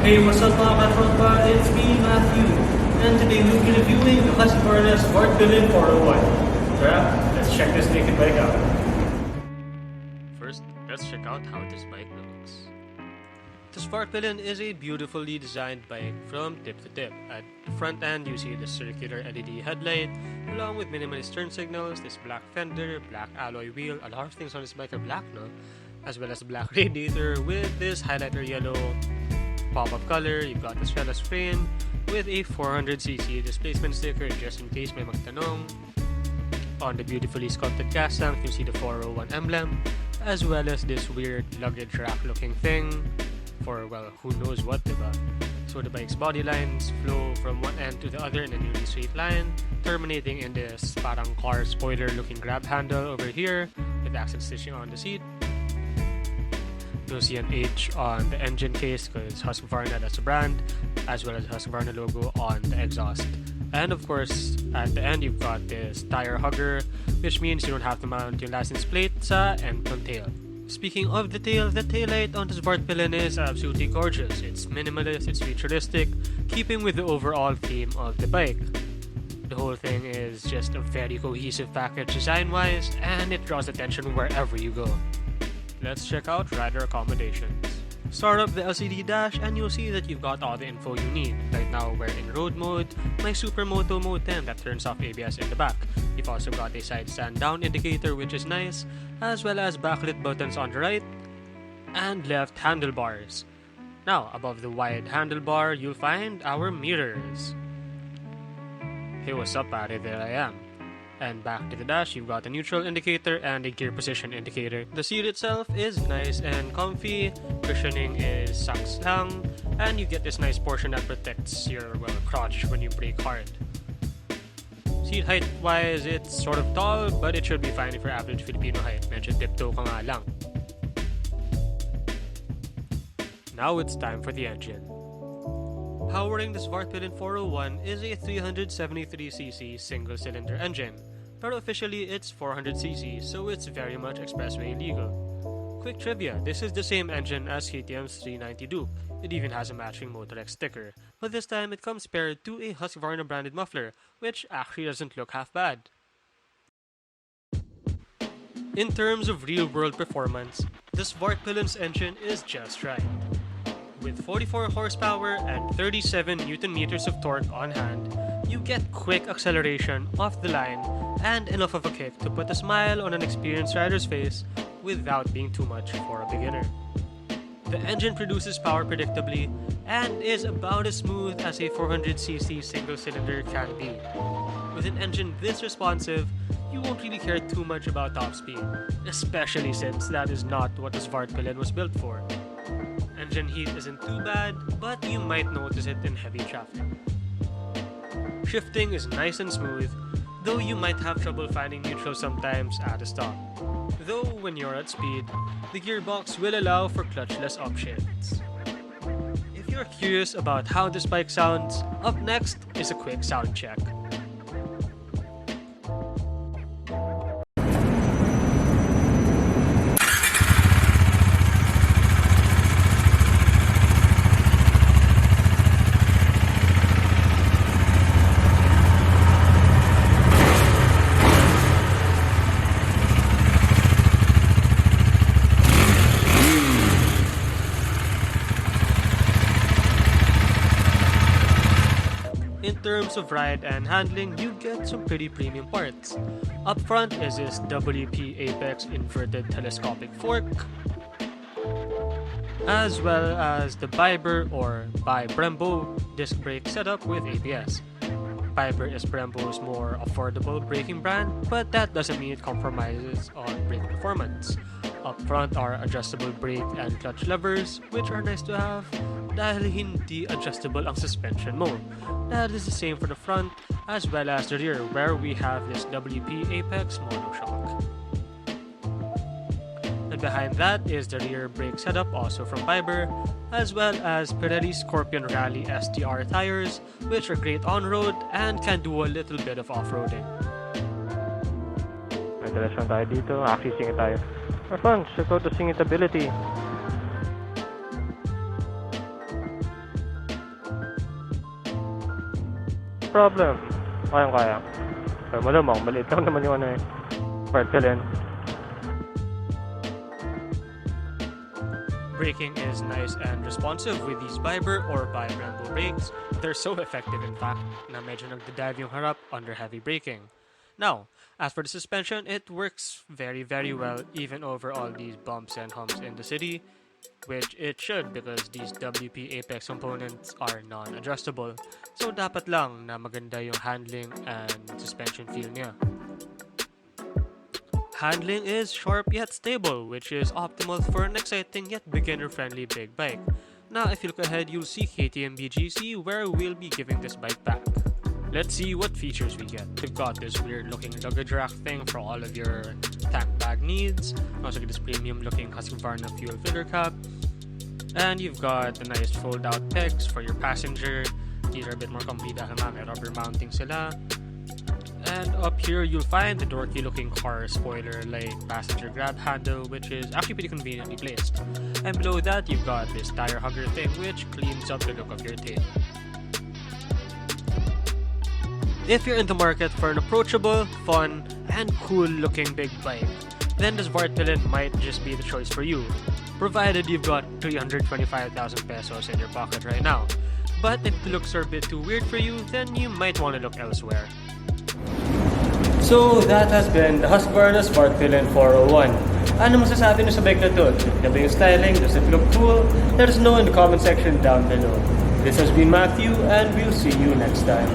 Hey, what's up mga katropa? It's me, Matthew. And today we'll be reviewing the Husqvarna Svartpilen 401. Tara, let's check this naked bike out. First, let's check out how this bike looks. The Svartpilen is a beautifully designed bike from tip to tip. At the front end, you see the circular LED headlight, along with minimalist turn signals, this black fender, black alloy wheel, a lot of things on this bike are black, no? As well as a black radiator with this highlighter yellow pop-up color. You've got the trellis frame with a 400cc displacement sticker just in case may magtanong. On the beautifully sculpted gas tank, you see the 401 emblem, as well as this weird luggage rack looking thing for, well, who knows what, diba? So the bike's body lines flow from one end to the other in a nearly straight line, terminating in this parang car spoiler looking grab handle over here with accent stitching on the seat. You'll see an H on the engine case because Husqvarna, that's a brand, as well as Husqvarna logo on the exhaust. And of course, at the end, you've got this tire hugger, which means you don't have to mount your license plate sa end ng tail. Speaking of the taillight on the Svartpilen is absolutely gorgeous. It's minimalist, it's futuristic, keeping with the overall theme of the bike. The whole thing is just a very cohesive package design-wise, and it draws attention wherever you go. Let's check out rider accommodations. Start up the LCD dash and you'll see that you've got all the info you need. Right now we're in road mode, my Supermoto Mode 10 that turns off ABS in the back. You've also got a side stand down indicator which is nice, as well as backlit buttons on the right and left handlebars. Now above the wide handlebar you'll find our mirrors. Hey, what's up, pare? There I am. And back to the dash, you've got a neutral indicator and a gear position indicator. The seat itself is nice and comfy, cushioning is saks lang, and you get this nice portion that protects your, well, crotch when you brake hard. Seat height wise, it's sort of tall, but it should be fine for average Filipino height. Medyo tiptoe ka nga lang. Now it's time for the engine. Powering the Svartpilen 401 is a 373cc single-cylinder engine, but officially it's 400cc, so it's very much expressway legal. Quick trivia, this is the same engine as KTM's 390 Duke. It even has a matching Motorex sticker, but this time it comes paired to a Husqvarna branded muffler, which actually doesn't look half bad. In terms of real-world performance, the Svartpilen's engine is just right. With 44 horsepower and 37 Nm of torque on hand, you get quick acceleration off the line and enough of a kick to put a smile on an experienced rider's face without being too much for a beginner. The engine produces power predictably and is about as smooth as a 400cc single-cylinder can be. With an engine this responsive, you won't really care too much about top speed, especially since that is not what the Svartpilen was built for. Engine heat isn't too bad, but you might notice it in heavy traffic. Shifting is nice and smooth, though you might have trouble finding neutral sometimes at a stop. Though when you're at speed, the gearbox will allow for clutchless upshifts. If you're curious about how this bike sounds, up next is a quick sound check. In terms of ride and handling, you get some pretty premium parts. Up front is this WP Apex inverted telescopic fork, as well as the Biber or by Brembo disc brake setup with ABS. Biber is Brembo's more affordable braking brand, but that doesn't mean it compromises on brake performance. Up front are adjustable brake and clutch levers, which are nice to have dahil hindi adjustable ang suspension mo. That is the same for the front as well as the rear, where we have this WP Apex monoshock. And behind that is the rear brake setup, also from Biber, as well as Pirelli Scorpion Rally STR tires, which are great on-road and can do a little bit of off-roading. May diretso tayo dito, actually singit tayo. For fun, check out the singitability. problem. Kaya. So, malamang, maliit lang naman yung Svartpilen. Braking is nice and responsive with these Viber or bi-brembo brakes. They're so effective in fact na medyo nagdadive yung harap under heavy braking. Now, as for the suspension, it works very well even over all these bumps and humps in the city, which it should because these WP Apex components are non-adjustable. So dapat lang na maganda yung handling and suspension feel niya. Handling is sharp yet stable, which is optimal for an exciting yet beginner-friendly big bike. Now, if you look ahead, you'll see KTM BGC, where we'll be giving this bike back. Let's see what features we get. We've got this weird-looking luggage rack thing for all of your tank bag needs. Also get this premium-looking Husqvarna fuel filler cap. And you've got the nice fold-out pegs for your passenger. These are a bit more comfy dahil may rubber mounting sila. And up here, you'll find the dorky looking car spoiler like passenger grab handle, which is actually pretty conveniently placed. And below that, you've got this tire hugger thing, which cleans up the look of your tail. If you're in the market for an approachable, fun, and cool looking big bike, then the Svartpilen might just be the choice for you, provided you've got 325,000 pesos in your pocket right now. But if the looks are a bit too weird for you, then you might want to look elsewhere. So that has been the Husqvarna Svartpilen 401. Ano masasabi niyo sa bike na to? Ganda yung styling? Does it look cool? Let us know in the comment section down below. This has been Matthew and we'll see you next time.